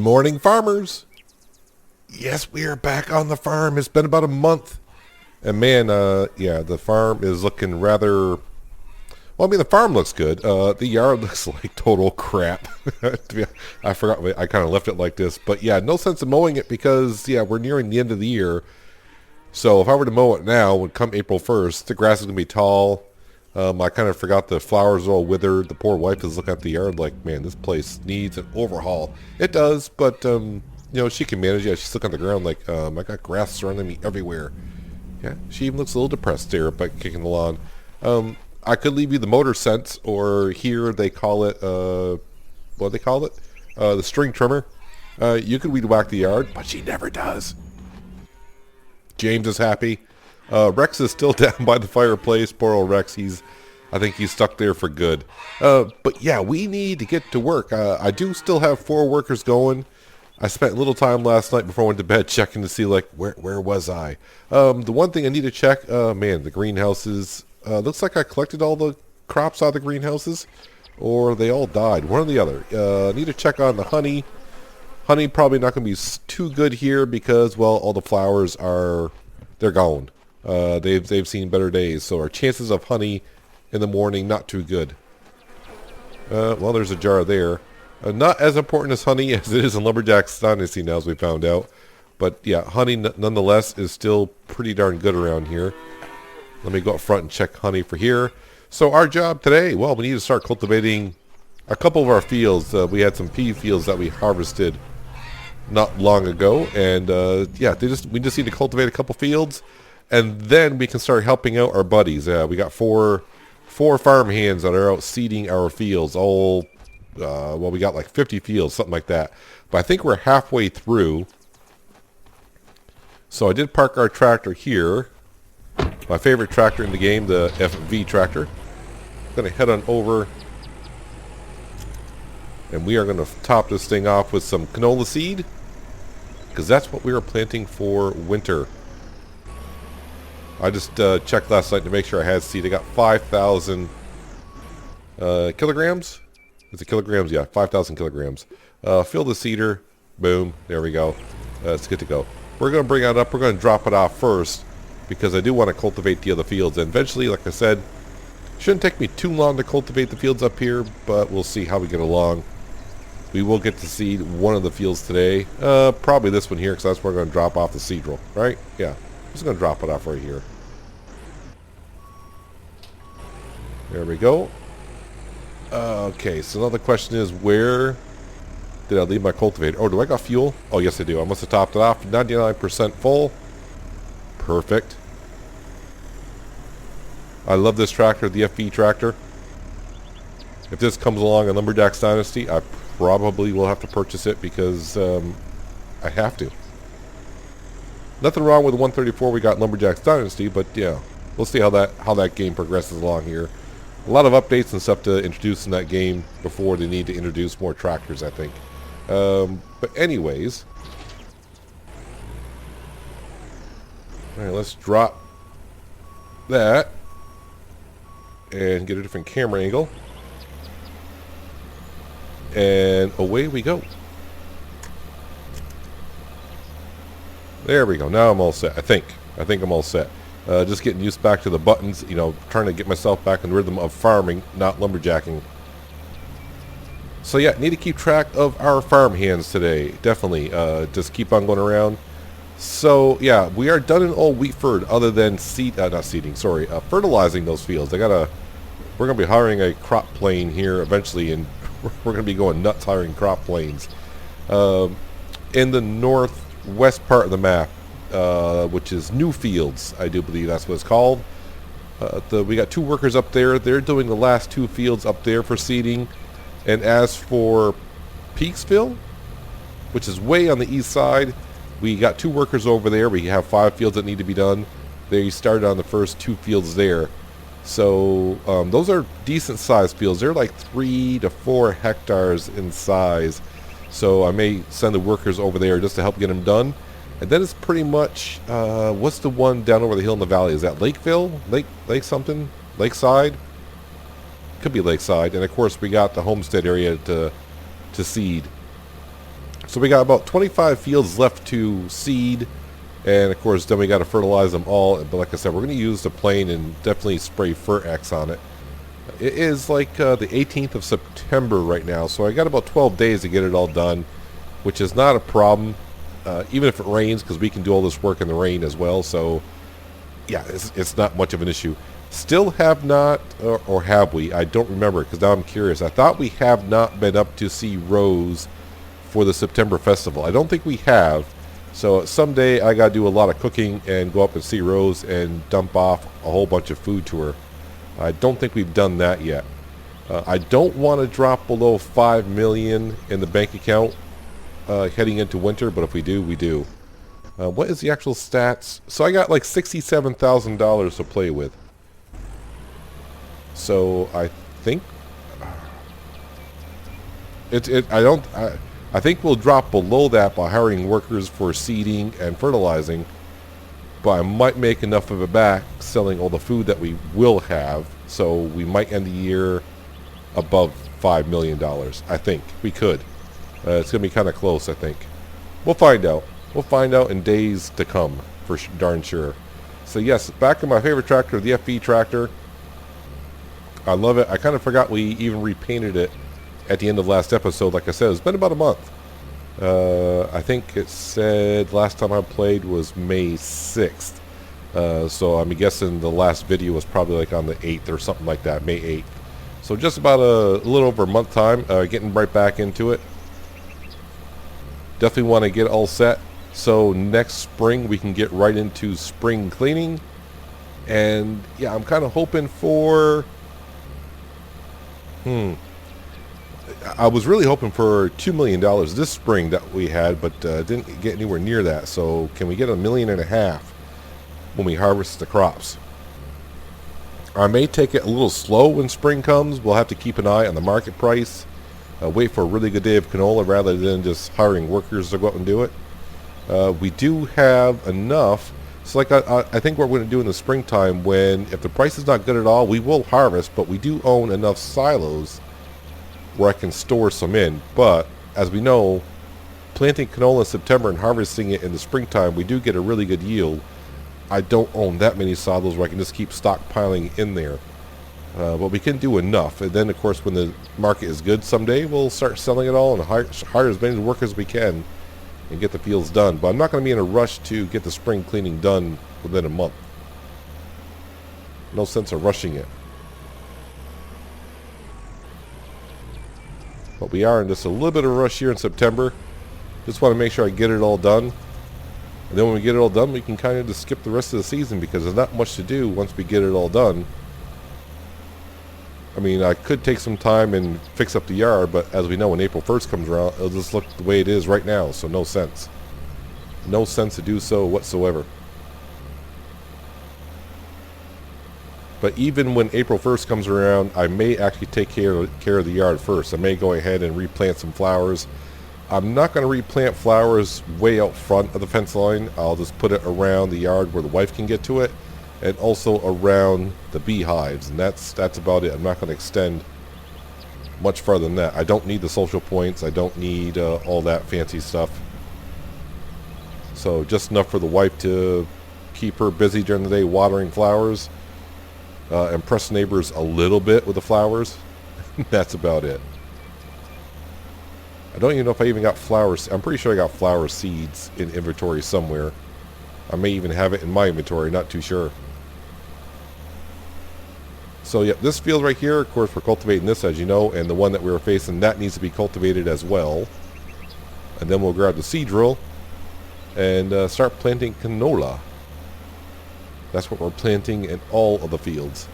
morning, farmers. Yes, we are back on the farm. It's been about a month. And man, yeah, the farm is looking rather... Well, I mean, the farm looks good. The yard looks like total crap. I forgot, I kind of left it like this. But yeah, no sense in mowing it because, yeah, we're nearing the end of the year. So if I were to mow it now, would come April 1st, the grass is going to be tall. I kind of forgot the flowers are all withered. The poor wife is looking at the yard like, man, this place needs an overhaul. It does, but, you know, she can manage it. Yeah, she's looking at the ground like, I got grass surrounding me everywhere. Yeah, she even looks a little depressed there by kicking the lawn. I could leave you the motor sense, or here they call it, what do they call it? The string trimmer. You could weed whack the yard, but she never does. James is happy. Rex is still down by the fireplace. Poor old Rex. I think he's stuck there for good. But yeah, we need to get to work. I do still have 4 workers going. I spent a little time last night before I went to bed checking to see, like, where was I? The one thing I need to check, man, the greenhouses. Looks like I collected all the crops out of the greenhouses, or they all died. One or the other. Need to check on the honey. Honey probably not going to be too good here because, well, all the flowers they're gone. They've seen better days, so our chances of honey in the morning not too good. Well, there's a jar there. Not as important as honey as it is in Lumberjack's Dynasty now, as we found out. But yeah, honey nonetheless is still pretty darn good around here. Let me go up front and check honey for here. So our job today, well, we need to start cultivating a couple of our fields. We had some pea fields that we harvested not long ago, and yeah, we just need to cultivate a couple fields, and then we can start helping out our buddies. We got four farm hands that are out seeding our fields. All well, we got like 50 fields, something like that. But I think we're halfway through. So I did park our tractor here. My favorite tractor in the game, the FV tractor. I'm going to head on over, and we are going to top this thing off with some canola seed, because that's what we are planting for winter. I just checked last night to make sure I had seed. I got 5,000 kilograms. Is it kilograms? Yeah, 5,000 kilograms. Fill the seeder. Boom. There we go. It's good to go. We're going to bring it up. We're going to drop it off first, because I do want to cultivate the other fields. And eventually, like I said, shouldn't take me too long to cultivate the fields up here, but we'll see how we get along. We will get to seed one of the fields today. Probably this one here, because that's where we're going to drop off the seed roll, right? Yeah. I'm just going to drop it off right here. There we go. Okay, so another question is, where did I leave my cultivator? Oh, do I got fuel? Oh, yes, I do. I must have topped it off. 99% full. Perfect. I love this tractor, the FV tractor. If this comes along in Lumberjack's Dynasty, I probably will have to purchase it because I have to. Nothing wrong with the 134 we got in Lumberjack's Dynasty, but yeah, we'll see how that game progresses along here. A lot of updates and stuff to introduce in that game before they need to introduce more tractors, I think. But anyways, all right, let's drop that and get a different camera angle, and away we go. There we go. Now I'm all set. I think I'm all set. Just getting used back to the buttons, you know, trying to get myself back in the rhythm of farming, not lumberjacking. So yeah, need to keep track of our farm hands today. Definitely. Just keep on going around. So yeah, we are done in all Wheatford other than fertilizing those fields. We're going to be hiring a crop plane here eventually, and we're going to be going nuts hiring crop planes. In the northwest part of the map, which is New Fields, I do believe that's what it's called. We got 2 workers up there. They're doing the last 2 fields up there for seeding. And as for Peaksville, which is way on the east side, we got 2 workers over there. We have 5 fields that need to be done. They started on the first 2 fields there. So those are decent sized fields. They're like 3 to 4 hectares in size. So I may send the workers over there just to help get them done. And then it's pretty much, what's the one down over the hill in the valley? Is that Lakeville? Lake something? Lakeside? Could be Lakeside. And of course we got the Homestead area to seed So we got about 25 fields left to seed, and of course then we got to fertilize them all. But like I said, we're going to use the plane and definitely spray Fur-X on it. It is like the 18th of September right now, so I got about 12 days to get it all done, which is not a problem, even if it rains, because we can do all this work in the rain as well. So yeah, it's not much of an issue. Still have not, or have we? I don't remember, because now I'm curious. I thought we have not been up to see Rose for the September festival. I don't think we have. So someday I gotta do a lot of cooking and go up and see Rose and dump off a whole bunch of food to her. I don't think we've done that yet. I don't want to drop below 5 million in the bank account heading into winter, but if we do, we do. What is the actual stats? So I got like $67,000 to play with. So I think I think we'll drop below that by hiring workers for seeding and fertilizing, but I might make enough of it back selling all the food that we will have, so we might end the year above $5 million. I think we could. It's going to be kind of close, I think. We'll find out. We'll find out in days to come, for darn sure. So yes, back in my favorite tractor, the FV tractor. I love it. I kind of forgot we even repainted it at the end of last episode. Like I said, it's been about a month. I think it said last time I played was May 6th. So I'm guessing the last video was probably like on the 8th or something like that, May 8th. So just about a little over a month time, getting right back into it. Definitely want to get all set. So next spring we can get right into spring cleaning. And yeah, I'm kind of hoping for... I was really hoping for $2 million this spring that we had, but didn't get anywhere near that. So can we get $1.5 million when we harvest the crops? I may take it a little slow when spring comes. We'll have to keep an eye on the market price. Wait for a really good day of canola rather than just hiring workers to go out and do it. We do have enough. So like I think what we're going to do in the springtime, if the price is not good at all, we will harvest, but we do own enough silos where I can store some in. But as we know, planting canola in September and harvesting it in the springtime, we do get a really good yield. I don't own that many silos where I can just keep stockpiling in there. But we can do enough. And then, of course, when the market is good someday, we'll start selling it all and hire as many workers as we can and get the fields done. But I'm not going to be in a rush to get the spring cleaning done within a month. No sense of rushing it. But we are in just a little bit of a rush here in September. Just want to make sure I get it all done. And then when we get it all done, we can kind of just skip the rest of the season because there's not much to do once we get it all done. I mean, I could take some time and fix up the yard, but as we know, when April 1st comes around, it'll just look the way it is right now, so no sense. No sense to do so whatsoever. But even when April 1st comes around, I may actually take care of the yard first. I may go ahead and replant some flowers. I'm not going to replant flowers way out front of the fence line. I'll just put it around the yard where the wife can get to it, and also around the beehives, and that's about it. I'm not going to extend much further than that. I don't need the social points. I don't need all that fancy stuff. So just enough for the wife to keep her busy during the day watering flowers, impress neighbors a little bit with the flowers. That's about it. I don't even know if I even got flowers. I'm pretty sure I got flower seeds in inventory somewhere. I may even have it in my inventory, not too sure. So yeah, this field right here, of course, we're cultivating this, as you know, and the one that we were facing, that needs to be cultivated as well. And then we'll grab the seed drill and start planting canola. That's what we're planting in all of the fields.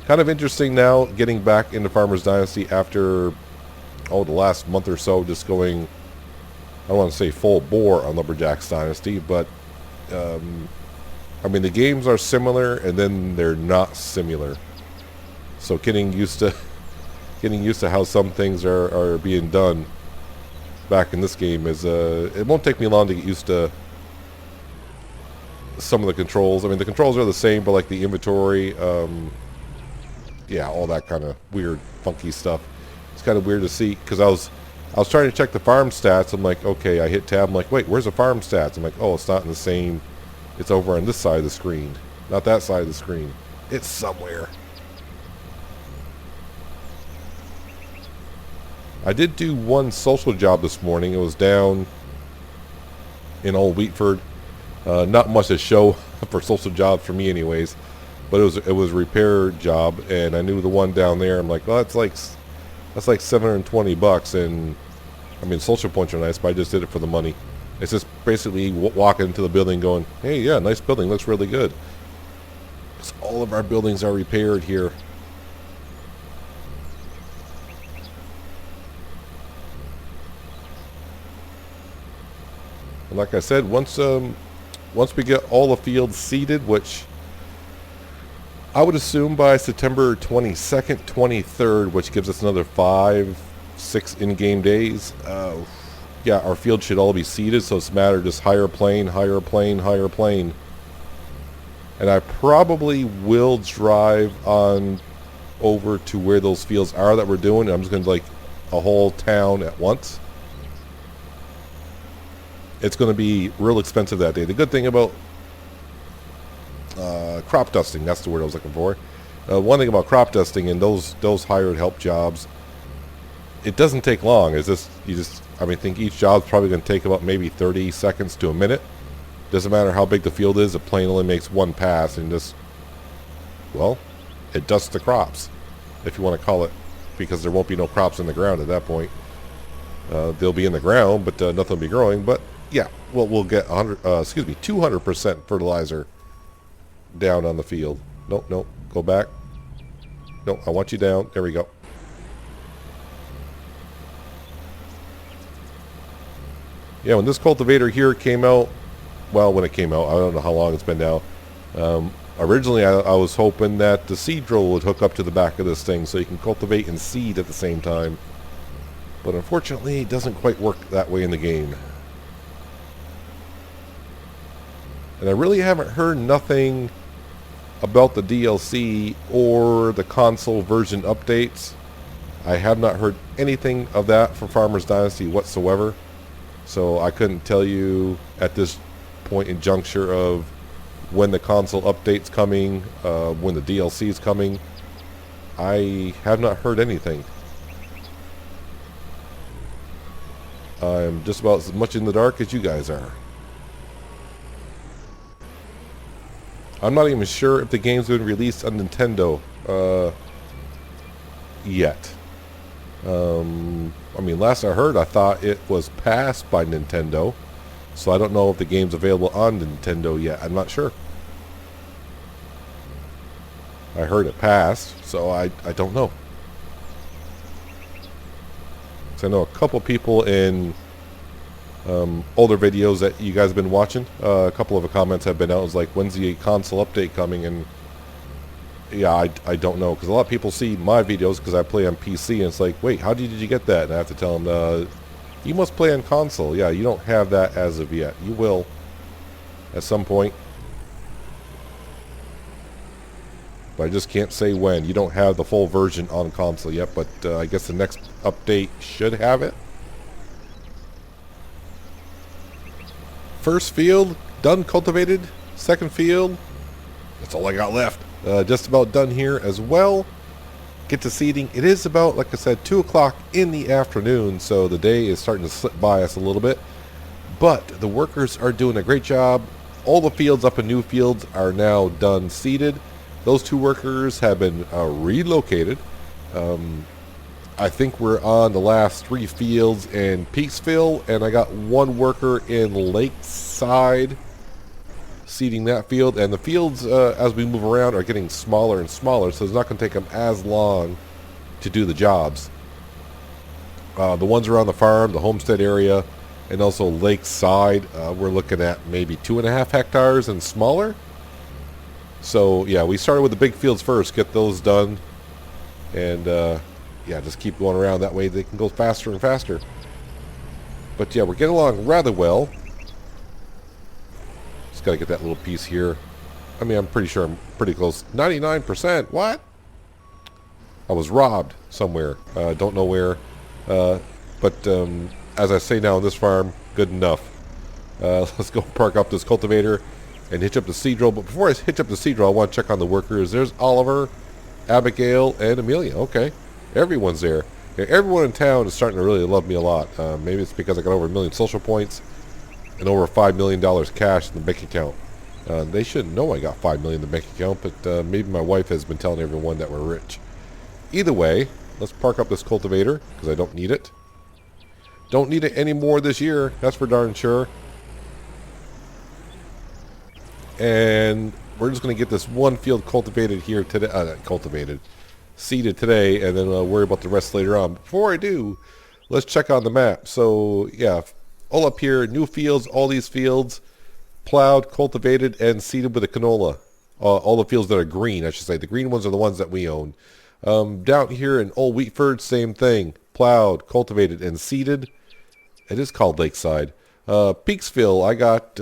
Kind of interesting now getting back into Farmers Dynasty after, the last month or so, just going, I don't want to say full bore on Lumberjacks Dynasty, but I mean, the games are similar and then they're not similar. So getting used to how some things are being done back in this game is it won't take me long to get used to some of the controls. I mean, the controls are the same, but like the inventory, yeah, all that kind of weird, funky stuff. It's kind of weird to see because I was trying to check the farm stats. I'm like, okay, I hit tab. I'm like, wait, where's the farm stats? I'm like, oh, it's not in the same. It's over on this side of the screen, not that side of the screen. It's somewhere. I did do one social job this morning. It was down in Old Wheatford. Not much to show for social jobs for me, anyways. But it was a repair job, and I knew the one down there. I'm like, well, that's like $720, and I mean, social points are nice, but I just did it for the money. It's just basically walking into the building, going, hey, yeah, nice building, looks really good. Because all of our buildings are repaired here. And like I said, once we get all the fields seeded, which I would assume by September 22nd, 23rd, which gives us another 5-6 in-game days. Yeah, our field should all be seeded, so it's a matter of just higher plane, higher plane, higher plane. And I probably will drive on over to where those fields are that we're doing. I'm just going to like a whole town at once. It's going to be real expensive that day. The good thing about crop dusting, that's the word I was looking for. One thing about crop dusting and those hired help jobs, it doesn't take long. It's just I think each job's probably going to take about maybe 30 seconds to a minute. Doesn't matter how big the field is. The plane only makes one pass and just, well, it dusts the crops, if you want to call it, because there won't be no crops in the ground at that point. They'll be in the ground, but nothing will be growing. But yeah, we'll get 200% fertilizer down on the field. Nope, go back. No, I want you down. There we go. Yeah, when this cultivator here came out, well, when it came out, I don't know how long it's been now. Originally, I was hoping that the seed drill would hook up to the back of this thing so you can cultivate and seed at the same time. But unfortunately, it doesn't quite work that way in the game. And I really haven't heard nothing about the DLC or the console version updates. I have not heard anything of that from Farmers Dynasty whatsoever. So I couldn't tell you at this point in juncture of when the console update's coming, when the DLC is coming. I have not heard anything. I'm just about as much in the dark as you guys are. I'm not even sure if the game's been released on Nintendo yet. I mean, last I heard, I thought it was passed by Nintendo. So I don't know if the game's available on Nintendo yet. I'm not sure. I heard it passed, so I don't know. So I know a couple people in older videos that you guys have been watching. A couple of the comments have been out. It was like, when's the console update coming? And yeah, I don't know, because a lot of people see my videos because I play on PC, and it's like, wait, how did you get that? And I have to tell them, you must play on console. Yeah, you don't have that as of yet. You will at some point. But I just can't say when. You don't have the full version on console yet, but I guess the next update should have it. First field, done cultivated. Second field, that's all I got left. Just about done here as well. Get to seeding. It is about, like I said, 2 o'clock in the afternoon, so the day is starting to slip by us a little bit. But the workers are doing a great job. All the fields up in new fields are now done seeded. Those 2 workers have been relocated. I think we're on the last 3 fields in Peaksville, and I got 1 worker in Lakeside seeding that field. And the fields, as we move around, are getting smaller and smaller, so it's not going to take them as long to do the jobs. The ones around the farm, the homestead area, and also Lakeside, we're looking at maybe 2.5 hectares and smaller. So yeah, we started with the big fields first, get those done, and yeah, just keep going around. That way they can go faster and faster. But yeah, we're getting along rather well. Just gotta get that little piece here. I mean, I'm pretty sure I'm pretty close. 99%. What? I was robbed somewhere. Don't know where. But as I say now on this farm, good enough. Let's go park up this cultivator and hitch up the seed drill. But before I hitch up the seed drill, I want to check on the workers. There's Oliver, Abigail, and Amelia. Okay. Everyone's there. Yeah, everyone in town is starting to really love me a lot. Maybe it's because I got over 1 million social points and over $5 million cash in the bank account. They shouldn't know I got $5 million in the bank account, but maybe my wife has been telling everyone that we're rich. Either way, let's park up this cultivator because I don't need it. Don't need it anymore this year. That's for darn sure. And we're just going to get this one field cultivated here today. Seeded today, and then worry about the rest later on. Before I do, let's check on the map. So yeah, all up here, new fields, all these fields, plowed, cultivated, and seeded with a canola. All the fields that are green, I should say. The green ones are the ones that we own. Down here in Old Wheatford, same thing. Plowed, cultivated, and seeded. It is called Lakeside. Peaksville, I got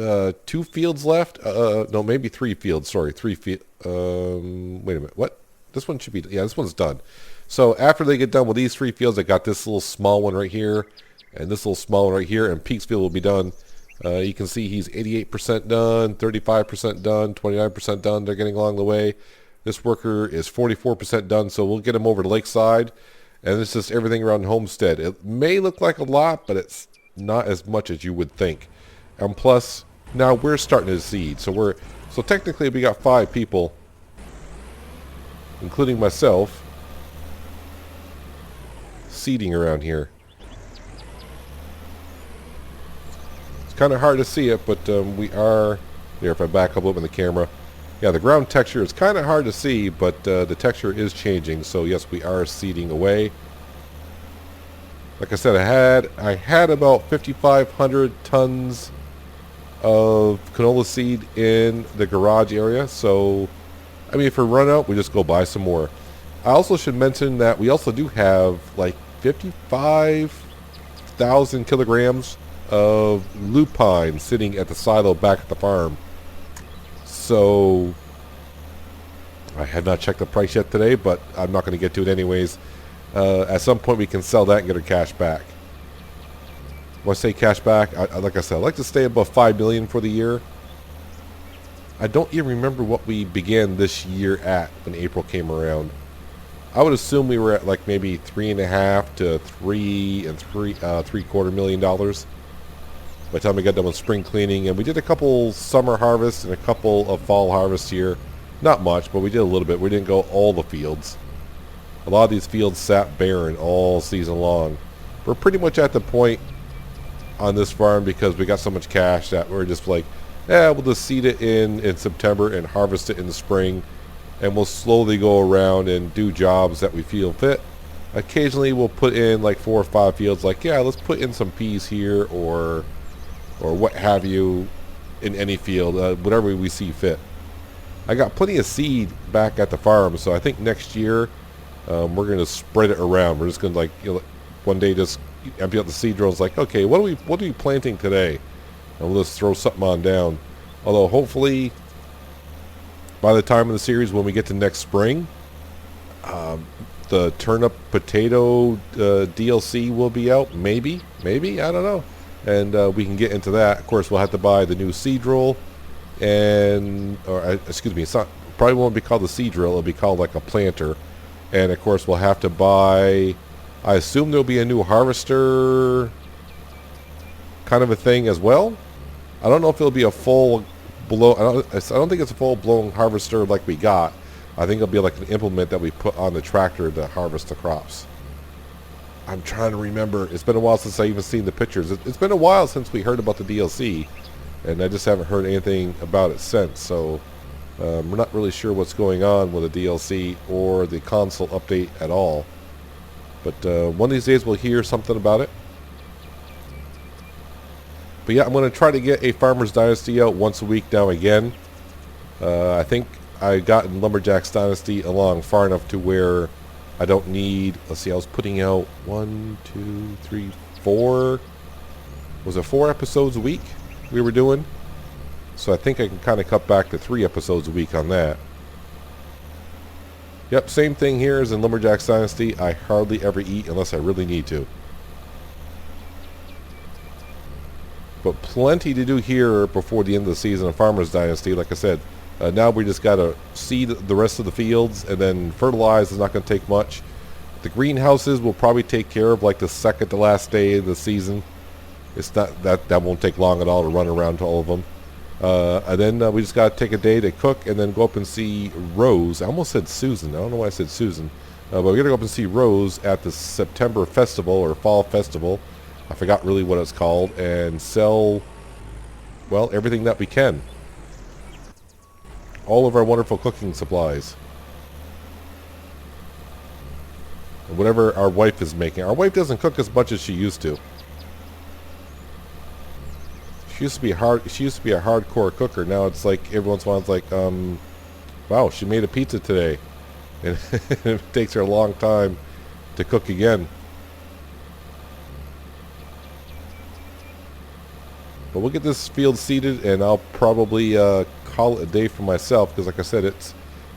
2 fields left. No, maybe 3 fields. Sorry, 3 fields. Wait a minute. What? This one should be... Yeah, this one's done. So after they get done with these 3 fields, I got this little small one right here. And this little small one right here. And Peaksville will be done. You can see he's 88% done, 35% done, 29% done. They're getting along the way. This worker is 44% done. So we'll get him over to Lakeside. And it's just everything around Homestead. It may look like a lot, but it's not as much as you would think. And plus, now we're starting to seed. So technically we got 5 people, including myself, seeding around here. It's kind of hard to see it, but we are there. If I back up in the camera, yeah, the ground texture is kind of hard to see, but the texture is changing. So yes, we are seeding away. Like I said, I had about 5,500 tons of canola seed in the garage area. So, I mean, if we run out, we just go buy some more. I also should mention that we also do have like 55,000 kilograms of lupine sitting at the silo back at the farm. So, I have not checked the price yet today, but I'm not going to get to it anyways. At some point we can sell that and get our cash back. When I say cash back, like I said, I like to stay above $5 million for the year. I don't even remember what we began this year at when April came around. I would assume we were at like maybe $3.5 to $3.75 million by the time we got done with spring cleaning. And we did a couple summer harvests and a couple of fall harvests here. Not much, but we did a little bit. We didn't go all the fields. A lot of these fields sat barren all season long. We're pretty much at the point on this farm because we got so much cash that we're just like, we'll just seed it in September and harvest it in the spring. And we'll slowly go around and do jobs that we feel fit. Occasionally we'll put in like 4 or 5 fields like, yeah, let's put in some peas here or what have you in any field, whatever we see fit. I got plenty of seed back at the farm, so I think next year we're going to spread it around. We're just going to like, one day just empty out the seed drills like, okay, what are we planting today? And we'll just throw something on down. Although hopefully by the time of the series when we get to next spring, the turnip potato DLC will be out. Maybe, I don't know. And we can get into that. Of course, we'll have to buy the new seed drill. Excuse me, probably won't be called the seed drill. It'll be called like a planter. And of course, we'll have to buy, I assume there'll be a new harvester kind of a thing as well. I don't know if it'll be a full blown, I don't think it's a full blown harvester like we got. I think it'll be like an implement that we put on the tractor to harvest the crops. I'm trying to remember. It's been a while since I even seen the pictures. It's been a while since we heard about the DLC, and I just haven't heard anything about it since. So we're not really sure what's going on with the DLC or the console update at all. But one of these days we'll hear something about it. But yeah, I'm going to try to get a Farmer's Dynasty out once a week now again. I think I got in Lumberjack's Dynasty along far enough to where I don't need, let's see, I was putting out 1, 2, 3, 4, was it 4 episodes a week we were doing? So I think I can kind of cut back to 3 episodes a week on that. Yep, same thing here as in Lumberjack's Dynasty. I hardly ever eat unless I really need to. But plenty to do here before the end of the season of Farmer's Dynasty. Like I said, now we just got to seed the rest of the fields and then fertilize. Is not going to take much. The greenhouses will probably take care of like the second to last day of the season. It's not that won't take long at all to run around to all of them. And then we just got to take a day to cook and then go up and see Rose. I almost said Susan. I don't know why I said Susan. But we're going to go up and see Rose at the September festival or fall festival. I forgot really what it's called. And sell, well, everything that we can. All of our wonderful cooking supplies. And whatever our wife is making. Our wife doesn't cook as much as she used to. She used to be a hardcore cooker. Now it's like every once in a while it's like, wow, she made a pizza today. And it takes her a long time to cook again. But we'll get this field seeded, and I'll probably call it a day for myself, because like I said,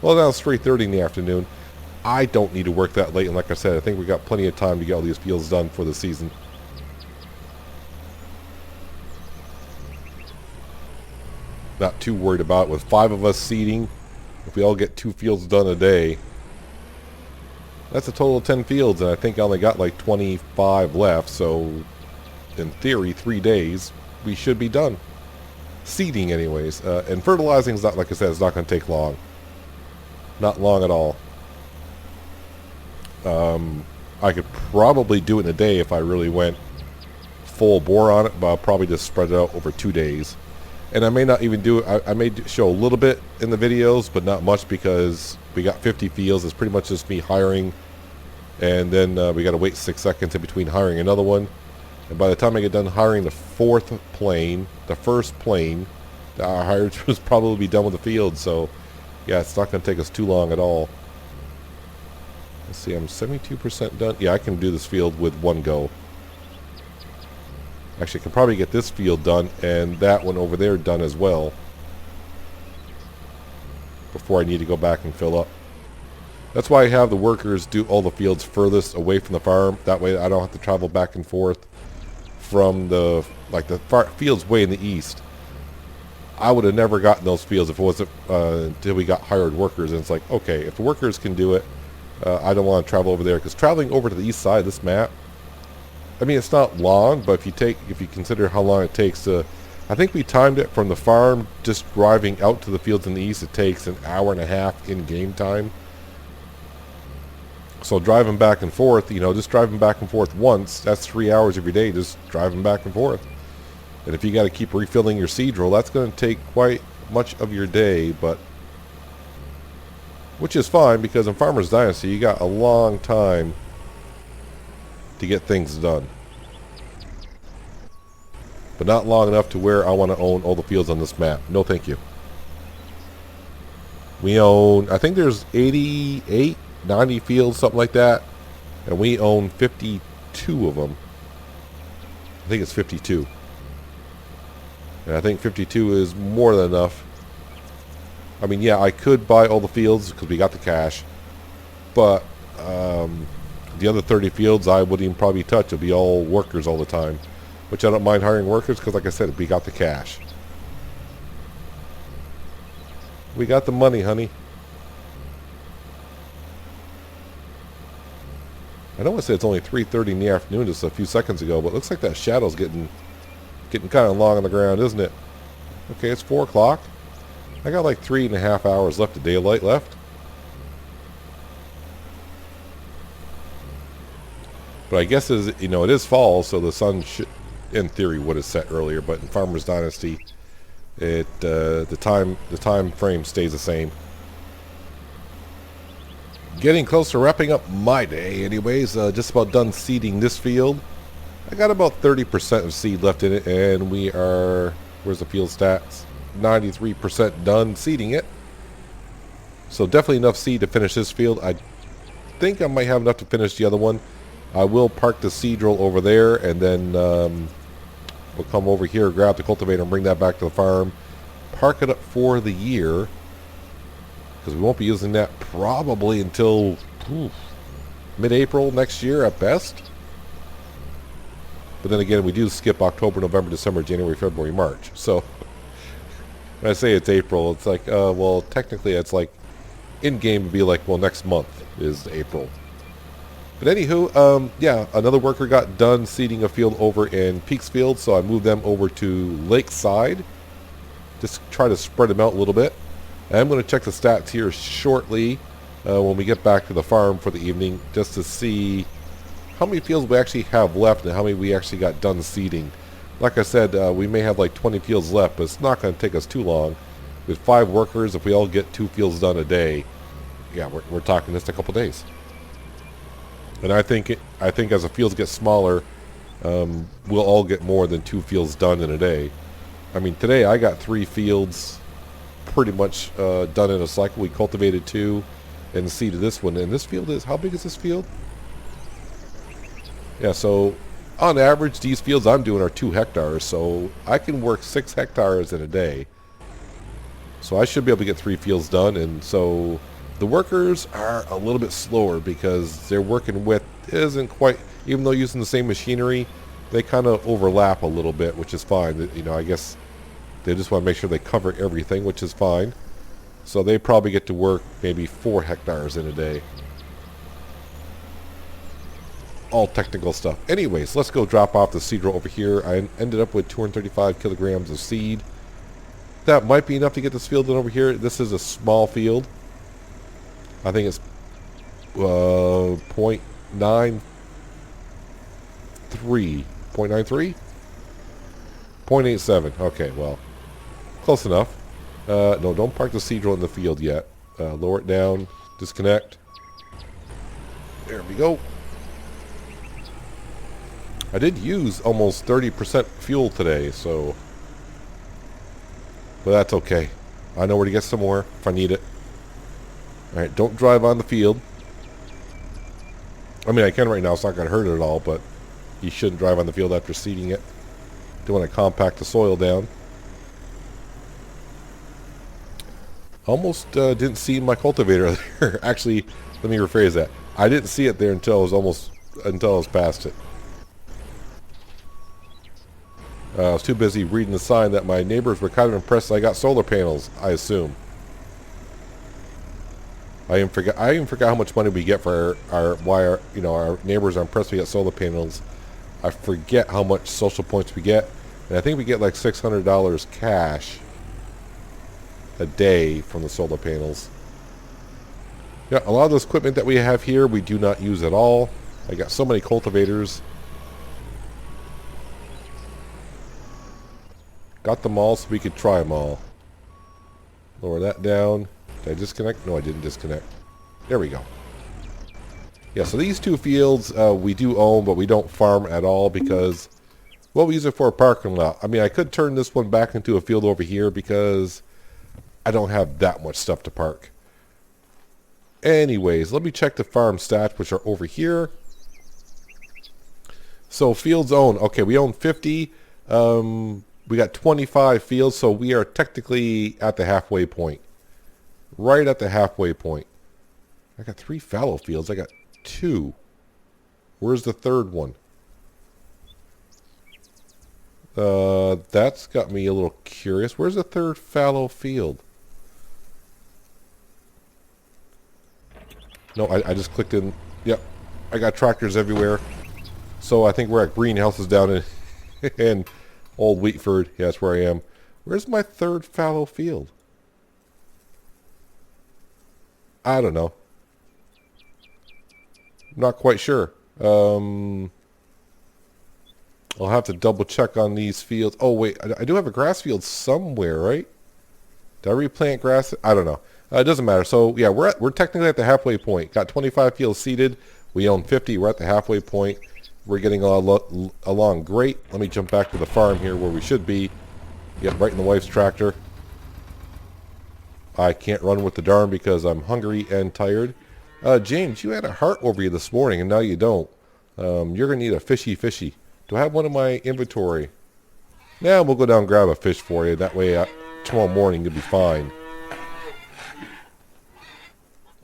well, now it's 3:30 in the afternoon. I don't need to work that late, and like I said, I think we got plenty of time to get all these fields done for the season. Not too worried about it. With 5 of us seeding, if we all get 2 fields done a day, that's a total of 10 fields, and I think I only got like 25 left, so in theory 3 days we should be done seeding anyways. And fertilizing is not, like I said, it's not going to take long, not long at all. I could probably do it in a day if I really went full bore on it, but I'll probably just spread it out over 2 days. And I may not even do it. I may show a little bit in the videos, but not much, because we got 50 fields. It's pretty much just me hiring, and then we got to wait 6 seconds in between hiring another one. And by the time I get done hiring the 4th plane, the first plane that I hired was probably be done with the field. So yeah, it's not going to take us too long at all. Let's see, I'm 72% done. Yeah, I can do this field with one go. Actually, I can probably get this field done and that one over there done as well before I need to go back and fill up. That's why I have the workers do all the fields furthest away from the farm. That way I don't have to travel back and forth from the fields way in the east. I would have never gotten those fields if it wasn't until we got hired workers. And it's like, okay, if the workers can do it, I don't want to travel over there, because traveling over to the east side of this map, I mean, it's not long, but if you consider how long it takes to, I think we timed it from the farm just driving out to the fields in the east, it takes an hour and a half in game time. So driving back and forth, just driving back and forth once, that's 3 hours every day just driving back and forth. And if you got to keep refilling your seed drill, that's going to take quite much of your day, but which is fine, because in Farmer's Dynasty you got a long time to get things done, but not long enough to where I want to own all the fields on this map. No thank you. We own, I think there's 88, 90 fields, something like that, and we own 52 of them. I think it's 52, and I think 52 is more than enough. I mean, yeah, I could buy all the fields because we got the cash, but the other 30 fields I wouldn't even probably touch. It'll be all workers all the time, which I don't mind hiring workers, because like I said, we got the cash. We got the money, honey. I know I said it's only 3:30 in the afternoon just a few seconds ago, but it looks like that shadow's getting kind of long on the ground, isn't it? Okay, it's 4 o'clock. I got like 3.5 hours left of daylight left. But I guess it is fall, so the sun should, in theory, would have set earlier. But in Farmer's Dynasty, the time frame stays the same. Getting close to wrapping up my day, anyways. Just about done seeding this field. I got about 30% of seed left in it, and we are, where's the field stats? 93% done seeding it. So definitely enough seed to finish this field. I think I might have enough to finish the other one. I will park the seed drill over there, and then we'll come over here, grab the cultivator, and bring that back to the farm. Park it up for the year. because we won't be using that probably until mid-April next year at best. But then again, we do skip October, November, December, January, February, March. So when I say it's April, it's like, well, technically it's like, in-game would be like, well, next month is April. But anywho, yeah, another worker got done seeding a field over in Peaksfield, so I moved them over to Lakeside. Just try to spread them out a little bit. And I'm going to check the stats here shortly when we get back to the farm for the evening, just to see how many fields we actually have left and how many we actually got done seeding. Like I said, we may have like 20 fields left, but it's not going to take us too long. With 5 workers, if we all get 2 fields done a day, yeah, we're talking just a couple days. And I think as the fields get smaller, we'll all get more than 2 fields done in a day. I mean, today I got 3 fields pretty much done in a cycle. We cultivated 2 and seeded this one. And this field is, how big is this field? Yeah, so on average, these fields I'm doing are 2 hectares, so I can work 6 hectares in a day. So I should be able to get 3 fields done, and so the workers are a little bit slower because their working width isn't quite, even though using the same machinery, they kind of overlap a little bit, which is fine. You know, I guess they just want to make sure they cover everything, which is fine. So they probably get to work maybe 4 hectares in a day. All technical stuff. Anyways, let's go drop off the seed row over here. I ended up with 235 kilograms of seed. That might be enough to get this field done over here. This is a small field. I think it's 0.93. 0.93? 0.87. Okay, well, close enough. No, don't park the seed row in the field yet. Lower it down. Disconnect. There we go. I did use almost 30% fuel today, so... But that's okay. I know where to get some more if I need it. Alright, don't drive on the field. I mean, I can right now. It's not going to hurt it at all, but you shouldn't drive on the field after seeding it. You want to compact the soil down. Almost didn't see my cultivator there. Actually, let me rephrase that. I didn't see it there until I was past it. I was too busy reading the sign that my neighbors were kind of impressed I got solar panels, I assume. I even forgot how much money we get for our neighbors are impressed we got solar panels. I forget how much social points we get. And I think we get like $600 cash a day from the solar panels. Yeah, a lot of this equipment that we have here we do not use at all. I got so many cultivators. Got them all so we could try them all. Lower that down. Did I disconnect? No, I didn't disconnect. There we go. Yeah, so these 2 fields we do own, but we don't farm at all because, well, we use it for a parking lot. I mean, I could turn this one back into a field over here because I don't have that much stuff to park. Anyways, let me check the farm stats, which are over here. So fields owned. Okay, we own 50. We got 25 fields, so we are technically at the halfway point. Right at the halfway point. I got 3 fallow fields. I got 2. Where's the third one? That's got me a little curious. Where's the third fallow field? No, I just clicked in. Yep. I got tractors everywhere. So I think we're at greenhouses down in Old Wheatford. Yeah, that's where I am. Where's my third fallow field? I don't know. Not quite sure. I'll have to double check on these fields. Oh, wait. I do have a grass field somewhere, right? Did I replant grass? I don't know. It doesn't matter. So, yeah, we're technically at the halfway point. Got 25 fields seeded. We own 50. We're at the halfway point. We're getting along great. Let me jump back to the farm here where we should be. Yep, right in the wife's tractor. I can't run with the darn because I'm hungry and tired. James, you had a heart over you this morning, and now you don't. You're going to need a fishy. Do I have one in my inventory? Yeah, we'll go down and grab a fish for you. That way, tomorrow morning you'll be fine.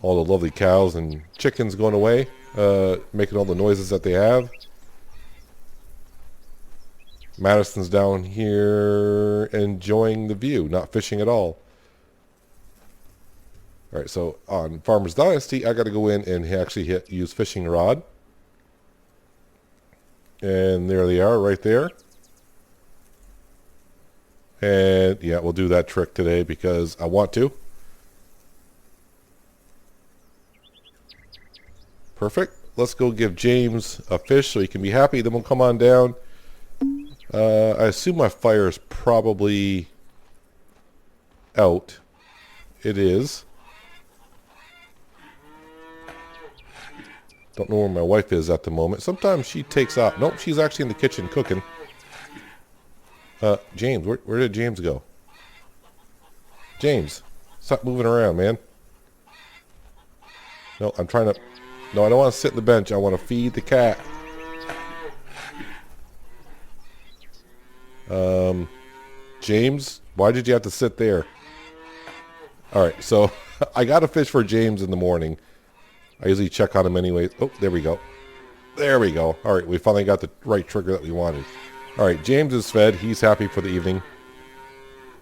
all the lovely cows and chickens going away, making all the noises that they have. Madison's down here enjoying the view, not fishing at all. All right, so on Farmer's Dynasty, I got to go in and actually use fishing rod. And there they are right there. And yeah, we'll do that trick today because I want to. Perfect. Let's go give James a fish so he can be happy. Then we'll come on down. I assume my fire is probably out. It is. Don't know where my wife is at the moment. Sometimes she takes off. Nope, she's actually in the kitchen cooking. James, where did James go? James, stop moving around, man. No, I'm trying to... No, I don't want to sit on the bench. I want to feed the cat. James, why did you have to sit there? Alright, so I got a fish for James in the morning. I usually check on him anyway. Oh, there we go. There we go. Alright, we finally got the right trigger that we wanted. Alright, James is fed. He's happy for the evening.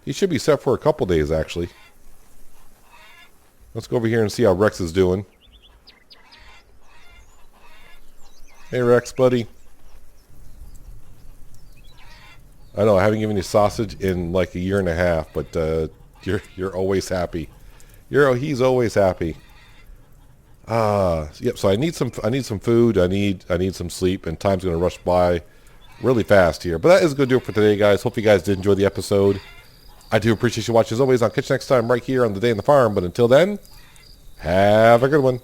He should be set for a couple days, actually. Let's go over here and see how Rex is doing. Hey, Rex, buddy. I know, I haven't given you sausage in like a year and a half, but you're always happy. He's always happy. Yep. So I need some food. I need some sleep, and time's gonna rush by really fast here. But that is gonna do it for today, guys. Hope you guys did enjoy the episode. I do appreciate you watching as always. I'll catch you next time right here on The Day in the Farm. But until then, have a good one.